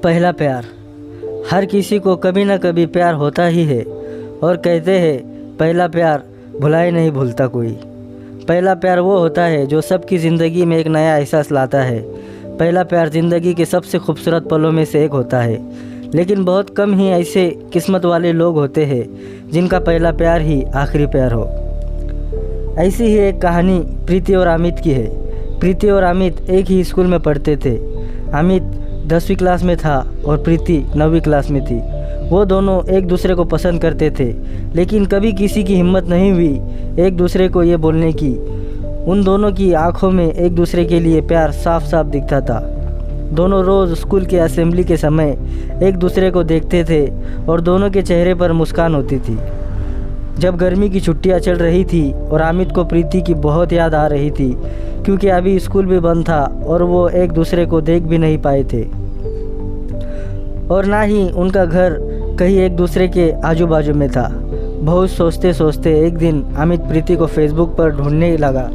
पहला प्यार। हर किसी को कभी ना कभी प्यार होता ही है और कहते हैं पहला प्यार भुलाए नहीं भूलता कोई। पहला प्यार वो होता है जो सबकी ज़िंदगी में एक नया एहसास लाता है। पहला प्यार ज़िंदगी के सबसे खूबसूरत पलों में से एक होता है, लेकिन बहुत कम ही ऐसे किस्मत वाले लोग होते हैं जिनका पहला प्यार ही आखिरी प्यार हो। ऐसी ही एक कहानी प्रीति और अमित की है। प्रीति और अमित एक ही स्कूल में पढ़ते थे। अमित 10वीं क्लास में था और प्रीति 9वीं क्लास में थी। वो दोनों एक दूसरे को पसंद करते थे, लेकिन कभी किसी की हिम्मत नहीं हुई एक दूसरे को ये बोलने की। उन दोनों की आंखों में एक दूसरे के लिए प्यार साफ साफ दिखता था। दोनों रोज़ स्कूल के असेंबली के समय एक दूसरे को देखते थे और दोनों के चेहरे पर मुस्कान होती थी। जब गर्मी की छुट्टियां चल रही थी और अमित को प्रीति की बहुत याद आ रही थी, क्योंकि अभी स्कूल भी बंद था और वो एक दूसरे को देख भी नहीं पाए थे और ना ही उनका घर कहीं एक दूसरे के आजू बाजू में था। बहुत सोचते सोचते एक दिन अमित प्रीति को फेसबुक पर ढूंढने लगा।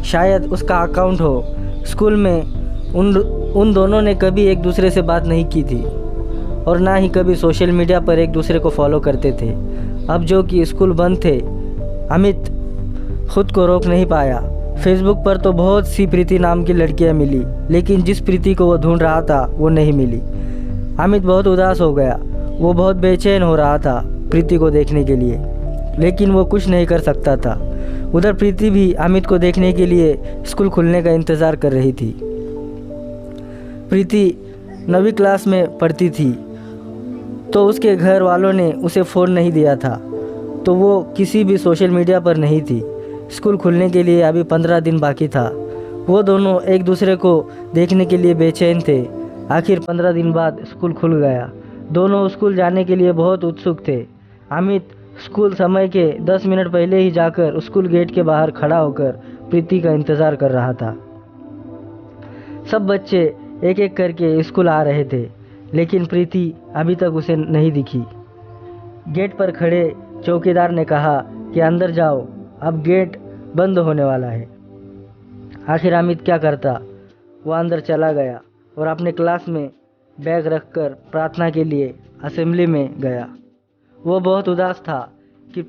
शायद उसका अकाउंट हो। स्कूल में उन दोनों ने कभी एक दूसरे से बात नहीं की थी और ना ही कभी सोशल मीडिया पर एक दूसरे को फॉलो करते थे। अब जो कि स्कूल बंद थे, अमित खुद को रोक नहीं पाया। फेसबुक पर तो बहुत सी प्रीति नाम की लड़कियां मिली, लेकिन जिस प्रीति को वो ढूंढ रहा था वो नहीं मिली। अमित बहुत उदास हो गया। वो बहुत बेचैन हो रहा था प्रीति को देखने के लिए, लेकिन वो कुछ नहीं कर सकता था। उधर प्रीति भी अमित को देखने के लिए स्कूल खुलने का इंतज़ार कर रही थी। प्रीति 9वीं क्लास में पढ़ती थी, तो उसके घर वालों ने उसे फ़ोन नहीं दिया था, तो वो किसी भी सोशल मीडिया पर नहीं थी। स्कूल खुलने के लिए अभी 15 दिन बाकी था। वो दोनों एक दूसरे को देखने के लिए बेचैन थे। आखिर 15 दिन बाद स्कूल खुल गया। दोनों स्कूल जाने के लिए बहुत उत्सुक थे। अमित स्कूल समय के 10 मिनट पहले ही जाकर स्कूल गेट के बाहर खड़ा होकर प्रीति का इंतज़ार कर रहा था। सब बच्चे एक एक करके स्कूल आ रहे थे, लेकिन प्रीति अभी तक उसे नहीं दिखी। गेट पर खड़े चौकीदार ने कहा कि अंदर जाओ, अब गेट बंद होने वाला है। आखिर अमित क्या करता? वो अंदर चला गया और अपने क्लास में बैग रखकर प्रार्थना के लिए असेंबली में गया। वो बहुत उदास था कि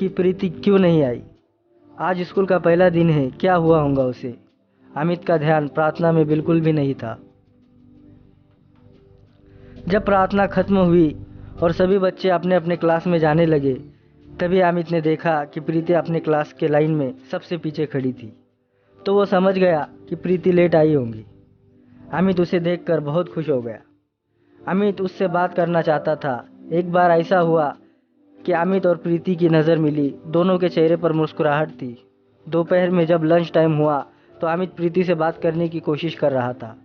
प्रीति क्यों नहीं आई। आज स्कूल का पहला दिन है, क्या हुआ होगा उसे। अमित का ध्यान प्रार्थना में बिल्कुल भी नहीं था। जब प्रार्थना खत्म हुई और सभी बच्चे अपने अपने क्लास में जाने लगे, तभी अमित ने देखा कि प्रीति अपने क्लास के लाइन में सबसे पीछे खड़ी थी। तो वो समझ गया कि प्रीति लेट आई होंगी। अमित उसे देखकर बहुत खुश हो गया। अमित उससे बात करना चाहता था। एक बार ऐसा हुआ कि अमित और प्रीति की नज़र मिली। दोनों के चेहरे पर मुस्कुराहट थी। दोपहर में जब लंच टाइम हुआ तो अमित प्रीति से बात करने की कोशिश कर रहा था।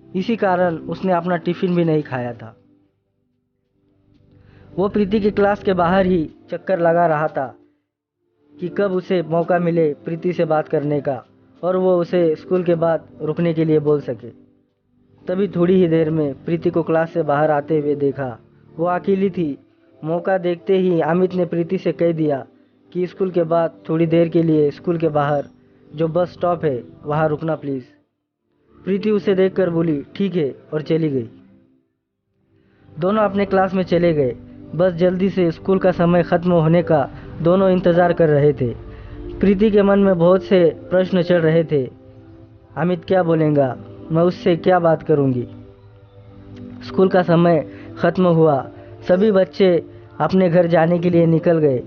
इसी कारण उसने अपना टिफ़िन भी नहीं खाया था। वो प्रीति की क्लास के बाहर ही चक्कर लगा रहा था कि कब उसे मौका मिले प्रीति से बात करने का और वो उसे स्कूल के बाद रुकने के लिए बोल सके। तभी थोड़ी ही देर में प्रीति को क्लास से बाहर आते हुए देखा। वो अकेली थी। मौका देखते ही अमित ने प्रीति से कह दिया कि स्कूल के बाद थोड़ी देर के लिए स्कूल के बाहर जो बस स्टॉप है वहाँ रुकना प्लीज़। प्रीति उसे देखकर बोली ठीक है और चली गई। दोनों अपने क्लास में चले गए। बस जल्दी से स्कूल का समय ख़त्म होने का दोनों इंतज़ार कर रहे थे। प्रीति के मन में बहुत से प्रश्न चल रहे थे। अमित क्या बोलेगा, मैं उससे क्या बात करूंगी। स्कूल का समय ख़त्म हुआ। सभी बच्चे अपने घर जाने के लिए निकल गए।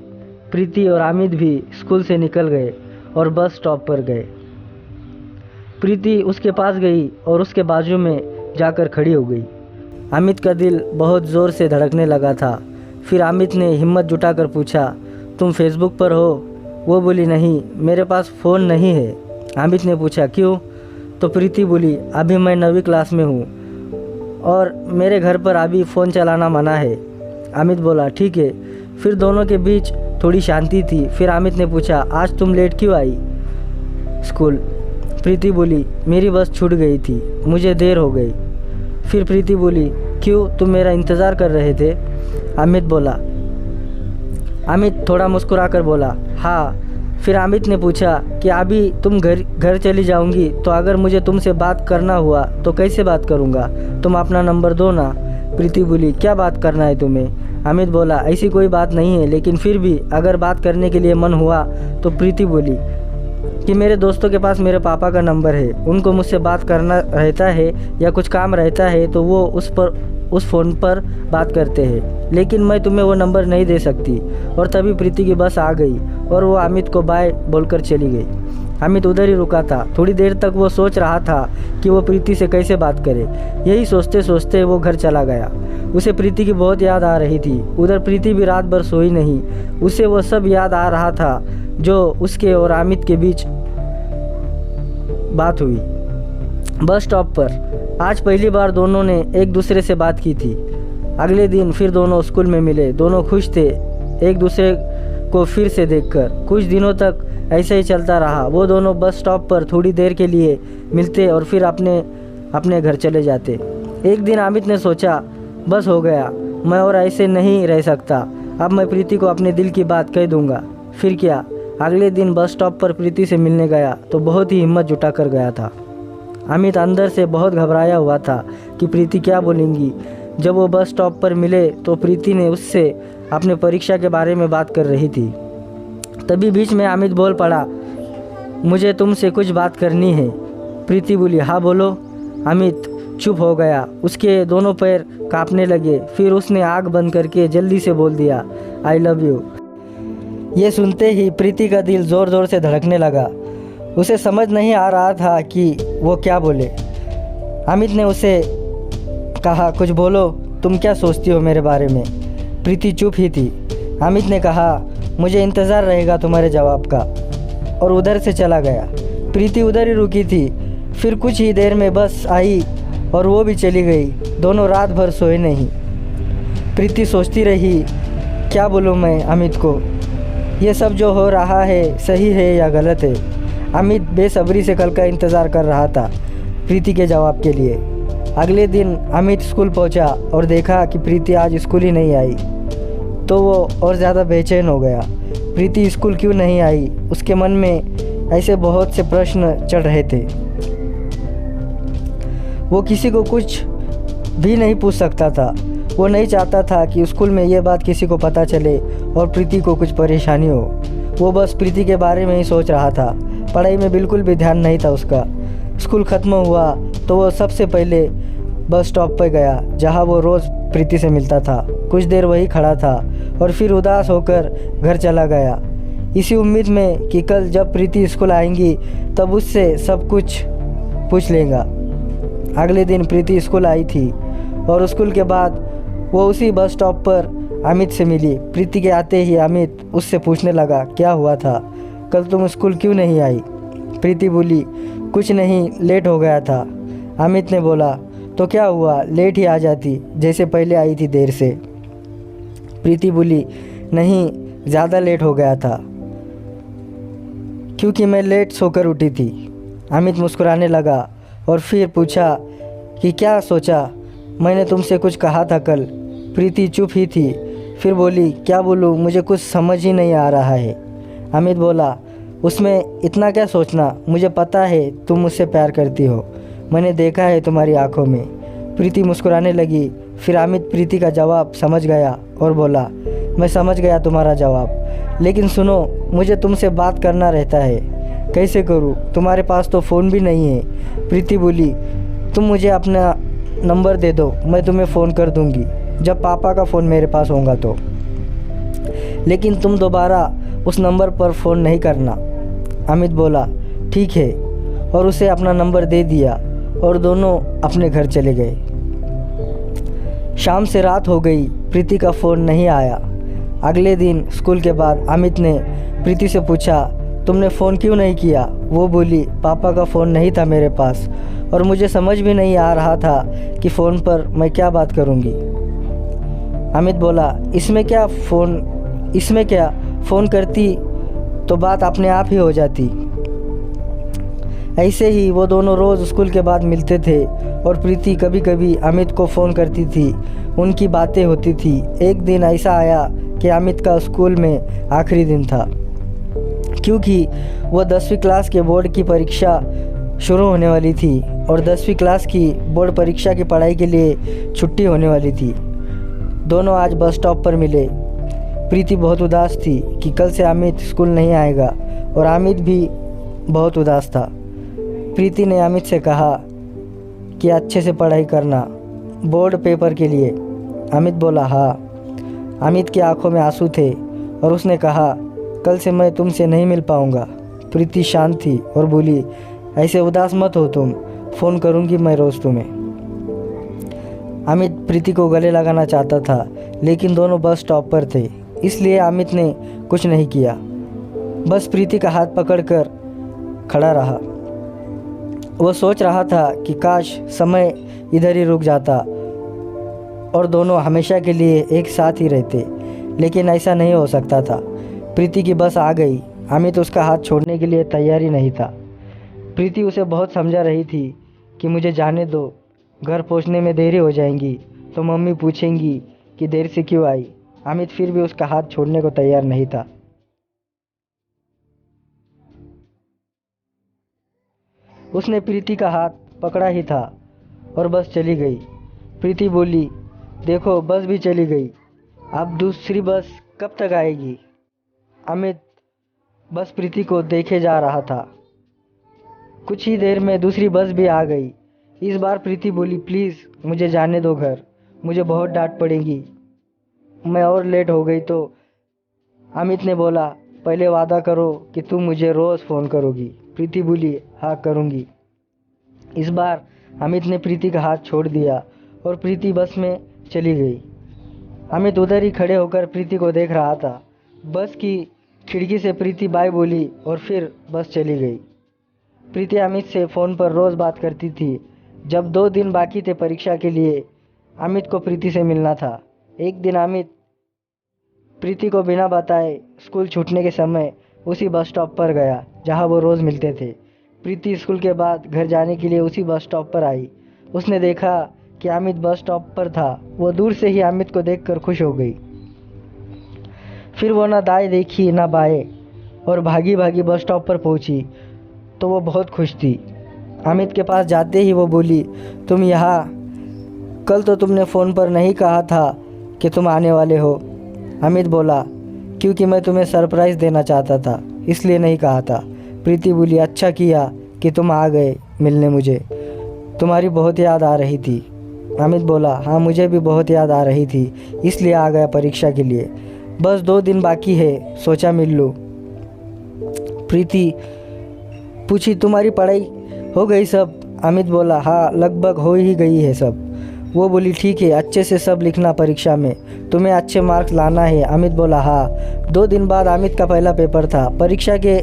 प्रीति और अमित भी स्कूल से निकल गए और बस स्टॉप पर गए। प्रीति उसके पास गई और उसके बाजू में जाकर खड़ी हो गई। अमित का दिल बहुत ज़ोर से धड़कने लगा था। फिर अमित ने हिम्मत जुटाकर पूछा, तुम फेसबुक पर हो? वो बोली नहीं, मेरे पास फ़ोन नहीं है। अमित ने पूछा क्यों? तो प्रीति बोली अभी मैं 9वीं क्लास में हूँ और मेरे घर पर अभी फ़ोन चलाना मना है। अमित बोला ठीक है। फिर दोनों के बीच थोड़ी शांति थी। फिर अमित ने पूछा आज तुम लेट क्यों आई स्कूल? प्रीति बोली मेरी बस छूट गई थी, मुझे देर हो गई। फिर प्रीति बोली क्यों, तुम मेरा इंतज़ार कर रहे थे? अमित थोड़ा मुस्कुराकर बोला हाँ, फिर अमित ने पूछा कि अभी तुम घर चली जाऊंगी तो अगर मुझे तुमसे बात करना हुआ तो कैसे बात करूंगा, तुम अपना नंबर दो ना। प्रीति बोली, क्या बात करना है तुम्हें? अमित बोला, ऐसी कोई बात नहीं है, लेकिन फिर भी अगर बात करने के लिए मन हुआ तो। प्रीति बोली कि मेरे दोस्तों के पास मेरे पापा का नंबर है, उनको मुझसे बात करना रहता है या कुछ काम रहता है तो वो उस फ़ोन पर बात करते हैं, लेकिन मैं तुम्हें वो नंबर नहीं दे सकती। और तभी प्रीति की बस आ गई और वो अमित को बाय बोलकर चली गई। अमित उधर ही रुका था। थोड़ी देर तक वो सोच रहा था कि वो प्रीति से कैसे बात करे। यही सोचते सोचते वो घर चला गया। उसे प्रीति की बहुत याद आ रही थी। उधर प्रीति भी रात भर सोई नहीं। उसे वो सब याद आ रहा था जो उसके और अमित के बीच बात हुई बस स्टॉप पर। आज पहली बार दोनों ने एक दूसरे से बात की थी। अगले दिन फिर दोनों स्कूल में मिले। दोनों खुश थे एक दूसरे को फिर से देखकर। कुछ दिनों तक ऐसे ही चलता रहा। वो दोनों बस स्टॉप पर थोड़ी देर के लिए मिलते और फिर अपने घर चले जाते। एक दिन अमित ने सोचा, बस हो गया, मैं और ऐसे नहीं रह सकता। अब मैं प्रीति को अपने दिल की बात कह दूंगा। फिर क्या, अगले दिन बस स्टॉप पर प्रीति से मिलने गया तो बहुत ही हिम्मत जुटा कर गया था। अमित अंदर से बहुत घबराया हुआ था कि प्रीति क्या बोलेंगी। जब वो बस स्टॉप पर मिले तो प्रीति ने उससे अपने परीक्षा के बारे में बात कर रही थी। तभी बीच में अमित बोल पड़ा, मुझे तुमसे कुछ बात करनी है। प्रीति बोली, हाँ बोलो। अमित चुप हो गया। उसके दोनों पैर कांपने लगे। फिर उसने आँख बंद करके जल्दी से बोल दिया, आई लव यू। ये सुनते ही प्रीति का दिल ज़ोर ज़ोर से धड़कने लगा। उसे समझ नहीं आ रहा था कि वो क्या बोले। अमित ने उसे कहा, कुछ बोलो, तुम क्या सोचती हो मेरे बारे में? प्रीति चुप ही थी। अमित ने कहा, मुझे इंतज़ार रहेगा तुम्हारे जवाब का, और उधर से चला गया। प्रीति उधर ही रुकी थी। फिर कुछ ही देर में बस आई और वो भी चली गई। दोनों रात भर सोए नहीं। प्रीति सोचती रही, क्या बोलूँ मैं अमित को? ये सब जो हो रहा है सही है या गलत है? अमित बेसब्री से कल का इंतज़ार कर रहा था प्रीति के जवाब के लिए। अगले दिन अमित स्कूल पहुंचा और देखा कि प्रीति आज स्कूल ही नहीं आई तो वो और ज़्यादा बेचैन हो गया। प्रीति स्कूल क्यों नहीं आई? उसके मन में ऐसे बहुत से प्रश्न चढ़ रहे थे। वो किसी को कुछ भी नहीं पूछ सकता था। वो नहीं चाहता था कि स्कूल में ये बात किसी को पता चले और प्रीति को कुछ परेशानी हो। वो बस प्रीति के बारे में ही सोच रहा था। पढ़ाई में बिल्कुल भी ध्यान नहीं था उसका। स्कूल ख़त्म हुआ तो वो सबसे पहले बस स्टॉप पर गया जहाँ वो रोज़ प्रीति से मिलता था। कुछ देर वही खड़ा था और फिर उदास होकर घर चला गया, इसी उम्मीद में कि कल जब प्रीति स्कूल आएंगी तब उससे सब कुछ पूछ लेगा। अगले दिन प्रीति स्कूल आई थी और स्कूल के बाद वो उसी बस स्टॉप पर अमित से मिली। प्रीति के आते ही अमित उससे पूछने लगा, क्या हुआ था? कल तुम स्कूल क्यों नहीं आई? प्रीति बोली, कुछ नहीं, लेट हो गया था। अमित ने बोला, तो क्या हुआ, लेट ही आ जाती जैसे पहले आई थी देर से। प्रीति बोली, नहीं, ज़्यादा लेट हो गया था क्योंकि मैं लेट सोकर उठी थी। अमित मुस्कुराने लगा और फिर पूछा कि क्या सोचा? मैंने तुमसे कुछ कहा था कल। प्रीति चुप ही थी। फिर बोली, क्या बोलूँ, मुझे कुछ समझ ही नहीं आ रहा है। अमित बोला, उसमें इतना क्या सोचना, मुझे पता है तुम मुझसे प्यार करती हो, मैंने देखा है तुम्हारी आंखों में। प्रीति मुस्कुराने लगी। फिर अमित प्रीति का जवाब समझ गया और बोला, मैं समझ गया तुम्हारा जवाब, लेकिन सुनो, मुझे तुमसे बात करना रहता है। कैसे करूँ? तुम्हारे पास तो फ़ोन भी नहीं है। प्रीति बोली, तुम मुझे अपना नंबर दे दो, मैं तुम्हें फ़ोन कर दूँगी जब पापा का फ़ोन मेरे पास होगा तो, लेकिन तुम दोबारा उस नंबर पर फ़ोन नहीं करना। अमित बोला, ठीक है, और उसे अपना नंबर दे दिया और दोनों अपने घर चले गए। शाम से रात हो गई, प्रीति का फ़ोन नहीं आया। अगले दिन स्कूल के बाद अमित ने प्रीति से पूछा, तुमने फ़ोन क्यों नहीं किया? वो बोली, पापा का फ़ोन नहीं था मेरे पास और मुझे समझ भी नहीं आ रहा था कि फ़ोन पर मैं क्या बात करूँगी। अमित बोला, इसमें क्या, फ़ोन करती तो बात अपने आप ही हो जाती। ऐसे ही वो दोनों रोज़ स्कूल के बाद मिलते थे और प्रीति कभी कभी अमित को फ़ोन करती थी। उनकी बातें होती थी। एक दिन ऐसा आया कि अमित का स्कूल में आखिरी दिन था। क्योंकि वह 10वीं क्लास के बोर्ड की परीक्षा शुरू होने वाली थी और 10वीं क्लास की बोर्ड परीक्षा की पढ़ाई के लिए छुट्टी होने वाली थी। दोनों आज बस स्टॉप पर मिले। प्रीति बहुत उदास थी कि कल से अमित स्कूल नहीं आएगा और अमित भी बहुत उदास था। प्रीति ने अमित से कहा कि अच्छे से पढ़ाई करना बोर्ड पेपर के लिए। अमित बोला हाँ। अमित की आंखों में आंसू थे और उसने कहा कल से मैं तुमसे नहीं मिल पाऊँगा। प्रीति शांत थी और बोली ऐसे उदास मत हो तुम, फ़ोन करूँगी मैं रोज़ तुम्हें। अमित प्रीति को गले लगाना चाहता था लेकिन दोनों बस स्टॉप पर थे, इसलिए अमित ने कुछ नहीं किया, बस प्रीति का हाथ पकड़कर खड़ा रहा। वह सोच रहा था कि काश समय इधर ही रुक जाता और दोनों हमेशा के लिए एक साथ ही रहते, लेकिन ऐसा नहीं हो सकता था। प्रीति की बस आ गई। अमित उसका हाथ छोड़ने के लिए तैयार ही नहीं था। प्रीति उसे बहुत समझा रही थी कि मुझे जाने दो, घर पहुंचने में देरी हो जाएंगी तो मम्मी पूछेंगी कि देर से क्यों आई। अमित फिर भी उसका हाथ छोड़ने को तैयार नहीं था। उसने प्रीति का हाथ पकड़ा ही था और बस चली गई। प्रीति बोली देखो बस भी चली गई, अब दूसरी बस कब तक आएगी। अमित बस प्रीति को देखे जा रहा था। कुछ ही देर में दूसरी बस भी आ गई। इस बार प्रीति बोली प्लीज़ मुझे जाने दो घर, मुझे बहुत डांट पड़ेगी, मैं और लेट हो गई तो। अमित ने बोला पहले वादा करो कि तुम मुझे रोज़ फ़ोन करोगी। प्रीति बोली हाँ करूँगी। इस बार अमित ने प्रीति का हाथ छोड़ दिया और प्रीति बस में चली गई। अमित उधर ही खड़े होकर प्रीति को देख रहा था। बस की खिड़की से प्रीति बाय बोली और फिर बस चली गई। प्रीति अमित से फ़ोन पर रोज़ बात करती थी। जब 2 दिन बाकी थे परीक्षा के लिए, अमित को प्रीति से मिलना था। एक दिन अमित प्रीति को बिना बताए स्कूल छूटने के समय उसी बस स्टॉप पर गया जहां वो रोज़ मिलते थे। प्रीति स्कूल के बाद घर जाने के लिए उसी बस स्टॉप पर आई। उसने देखा कि अमित बस स्टॉप पर था। वो दूर से ही अमित को देखकर खुश हो गई। फिर वो ना दाएं देखी ना बाएं और भागी भागी बस स्टॉप पर पहुंची तो वो बहुत खुश थी। अमित के पास जाते ही वो बोली तुम यहाँ, कल तो तुमने फ़ोन पर नहीं कहा था कि तुम आने वाले हो। अमित बोला क्योंकि मैं तुम्हें सरप्राइज़ देना चाहता था इसलिए नहीं कहा था। प्रीति बोली अच्छा किया कि तुम आ गए मिलने, मुझे तुम्हारी बहुत याद आ रही थी। अमित बोला हाँ मुझे भी बहुत याद आ रही थी इसलिए आ गया परीक्षा के लिए, बस 2 दिन बाकी है सोचा मिल लूँ। प्रीति पूछी तुम्हारी पढ़ाई हो गई सब। अमित बोला हाँ लगभग हो ही गई है सब। वो बोली ठीक है अच्छे से सब लिखना परीक्षा में, तुम्हें अच्छे मार्क्स लाना है। अमित बोला हाँ। 2 दिन बाद अमित का पहला पेपर था। परीक्षा के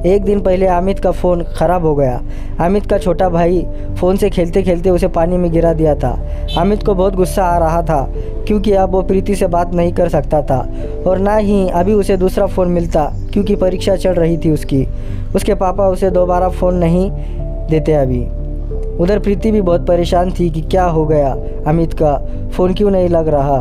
1 दिन पहले अमित का फ़ोन ख़राब हो गया। अमित का छोटा भाई फ़ोन से खेलते खेलते उसे पानी में गिरा दिया था। अमित को बहुत गुस्सा आ रहा था क्योंकि अब वो प्रीति से बात नहीं कर सकता था और ना ही अभी उसे दूसरा फ़ोन मिलता क्योंकि परीक्षा चल रही थी उसकी। उसके पापा उसे दोबारा फ़ोन नहीं देते अभी। उधर प्रीति भी बहुत परेशान थी कि क्या हो गया, अमित का फ़ोन क्यों नहीं लग रहा।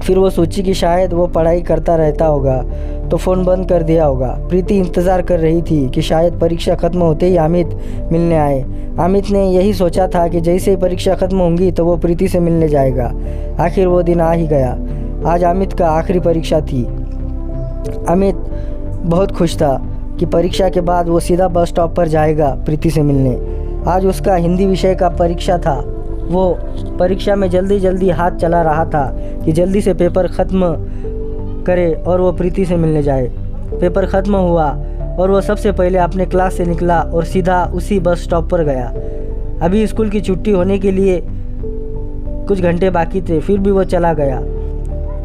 फिर वो सोची कि शायद वो पढ़ाई करता रहता होगा तो फ़ोन बंद कर दिया होगा। प्रीति इंतज़ार कर रही थी कि शायद परीक्षा ख़त्म होते ही अमित मिलने आए। अमित ने यही सोचा था कि जैसे ही परीक्षा ख़त्म होंगी तो वो प्रीति से मिलने जाएगा। आखिर वो दिन आ ही गया। आज अमित का आखिरी परीक्षा थी। अमित बहुत खुश था कि परीक्षा के बाद वो सीधा बस स्टॉप पर जाएगा प्रीति से मिलने। आज उसका हिंदी विषय का परीक्षा था। वो परीक्षा में जल्दी जल्दी हाथ चला रहा था कि जल्दी से पेपर ख़त्म करे और वो प्रीति से मिलने जाए। पेपर ख़त्म हुआ और वो सबसे पहले अपने क्लास से निकला और सीधा उसी बस स्टॉप पर गया। अभी स्कूल की छुट्टी होने के लिए कुछ घंटे बाकी थे, फिर भी वो चला गया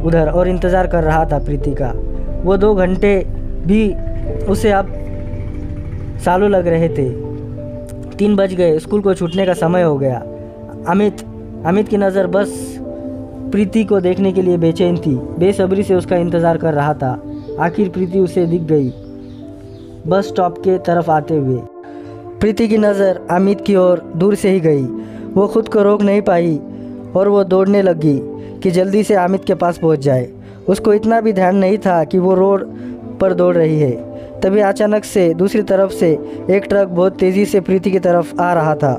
उधर और इंतज़ार कर रहा था प्रीति का। वो 2 घंटे भी उसे अब सालों लग रहे थे। 3 बज गए, स्कूल को छूटने का समय हो गया। अमित की नज़र बस प्रीति को देखने के लिए बेचैन थी, बेसब्री से उसका इंतज़ार कर रहा था। आखिर प्रीति उसे दिख गई बस स्टॉप के तरफ आते हुए। प्रीति की नज़र अमित की ओर दूर से ही गई। वो खुद को रोक नहीं पाई और वो दौड़ने लगी कि जल्दी से अमित के पास पहुंच जाए। उसको इतना भी ध्यान नहीं था कि वो रोड पर दौड़ रही है। तभी अचानक से दूसरी तरफ से एक ट्रक बहुत तेज़ी से प्रीति की तरफ आ रहा था।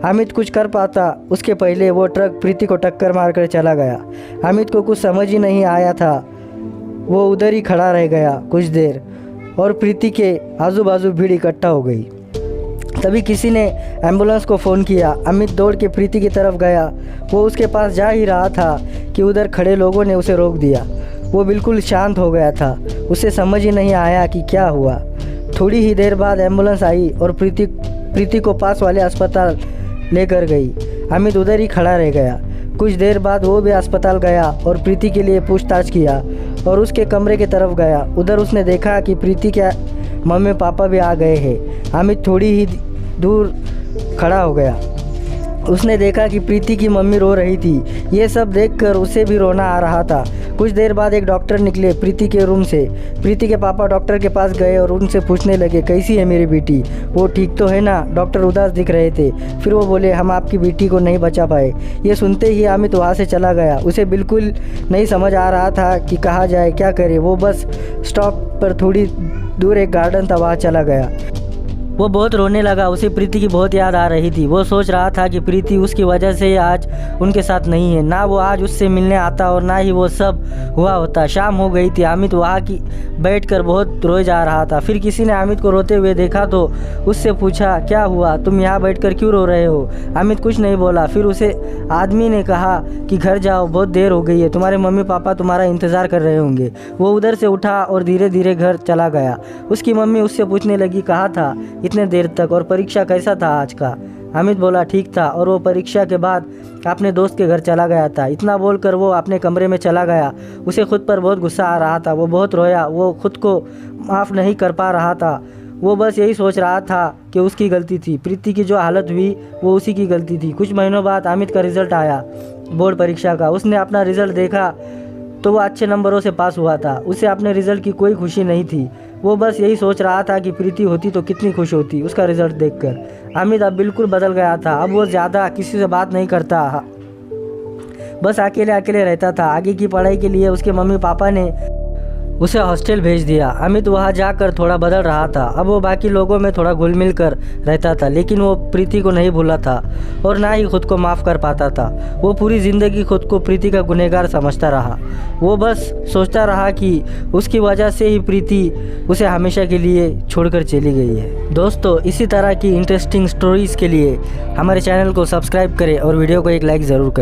अमित कुछ कर पाता उसके पहले वो ट्रक प्रीति को टक्कर मारकर चला गया। अमित को कुछ समझ ही नहीं आया था। वो उधर ही खड़ा रह गया कुछ देर और प्रीति के आजू बाजू भीड़ इकट्ठा हो गई। तभी किसी ने एम्बुलेंस को फ़ोन किया। अमित दौड़ के प्रीति की तरफ गया। वो उसके पास जा ही रहा था कि उधर खड़े लोगों ने उसे रोक दिया। वो बिल्कुल शांत हो गया था। उसे समझ ही नहीं आया कि क्या हुआ। थोड़ी ही देर बाद एम्बुलेंस आई और प्रीति को पास वाले अस्पताल लेकर गई। अमित उधर ही खड़ा रह गया। कुछ देर बाद वो भी अस्पताल गया और प्रीति के लिए पूछताछ किया और उसके कमरे की तरफ गया। उधर उसने देखा कि प्रीति के मम्मी पापा भी आ गए हैं। अमित थोड़ी ही दूर खड़ा हो गया। उसने देखा कि प्रीति की मम्मी रो रही थी। ये सब देखकर उसे भी रोना आ रहा था। कुछ देर बाद एक डॉक्टर निकले प्रीति के रूम से। प्रीति के पापा डॉक्टर के पास गए और उनसे पूछने लगे, कैसी है मेरी बेटी, वो ठीक तो है ना। डॉक्टर उदास दिख रहे थे। फिर वो बोले, हम आपकी बेटी को नहीं बचा पाए। ये सुनते ही अमित वहाँ से चला गया। उसे बिल्कुल नहीं समझ आ रहा था कि कहाँ जाए, क्या करे। वो बस स्टॉप पर थोड़ी दूर एक गार्डन था, वहाँ चला गया। वो बहुत रोने लगा। उसे प्रीति की बहुत याद आ रही थी। वो सोच रहा था कि प्रीति उसकी वजह से आज उनके साथ नहीं है। ना वो आज उससे मिलने आता और ना ही वो सब हुआ होता। शाम हो गई थी। अमित वहाँ की बैठकर बहुत रोए जा रहा था। फिर किसी ने अमित को रोते हुए देखा तो उससे पूछा, क्या हुआ, तुम यहाँ बैठकर क्यों रो रहे हो। अमित कुछ नहीं बोला। फिर उसे आदमी ने कहा कि घर जाओ, बहुत देर हो गई है, तुम्हारे मम्मी पापा तुम्हारा इंतज़ार कर रहे होंगे। वो उधर से उठा और धीरे धीरे घर चला गया। उसकी मम्मी उससे पूछने लगी, कहाँ था इतने देर तक और परीक्षा कैसा था आज का। अमित बोला, ठीक था और वो परीक्षा के बाद अपने दोस्त के घर चला गया था। इतना बोलकर वो अपने कमरे में चला गया। उसे खुद पर बहुत गुस्सा आ रहा था। वो बहुत रोया। वो खुद को माफ़ नहीं कर पा रहा था। वो बस यही सोच रहा था कि उसकी गलती थी। प्रीति की जो हालत हुई वो उसी की गलती थी। कुछ महीनों बाद अमित का रिज़ल्ट आया बोर्ड परीक्षा का। उसने अपना रिज़ल्ट देखा तो वो अच्छे नंबरों से पास हुआ था। उसे अपने रिज़ल्ट की कोई खुशी नहीं थी। वो बस यही सोच रहा था कि प्रीति होती तो कितनी खुश होती उसका रिज़ल्ट देखकर। अमित अब बिल्कुल बदल गया था। अब वो ज़्यादा किसी से बात नहीं करता, बस अकेले अकेले रहता था। आगे की पढ़ाई के लिए उसके मम्मी पापा ने उसे हॉस्टल भेज दिया। अमित वहाँ जाकर थोड़ा बदल रहा था। अब वो बाकी लोगों में थोड़ा घुल मिल कर रहता था, लेकिन वो प्रीति को नहीं भूला था और ना ही खुद को माफ़ कर पाता था। वो पूरी ज़िंदगी खुद को प्रीति का गुनहगार समझता रहा। वो बस सोचता रहा कि उसकी वजह से ही प्रीति उसे हमेशा के लिए छोड़कर चली गई है। दोस्तों, इसी तरह की इंटरेस्टिंग स्टोरीज़ के लिए हमारे चैनल को सब्सक्राइब करें और वीडियो को एक लाइक ज़रूर करें।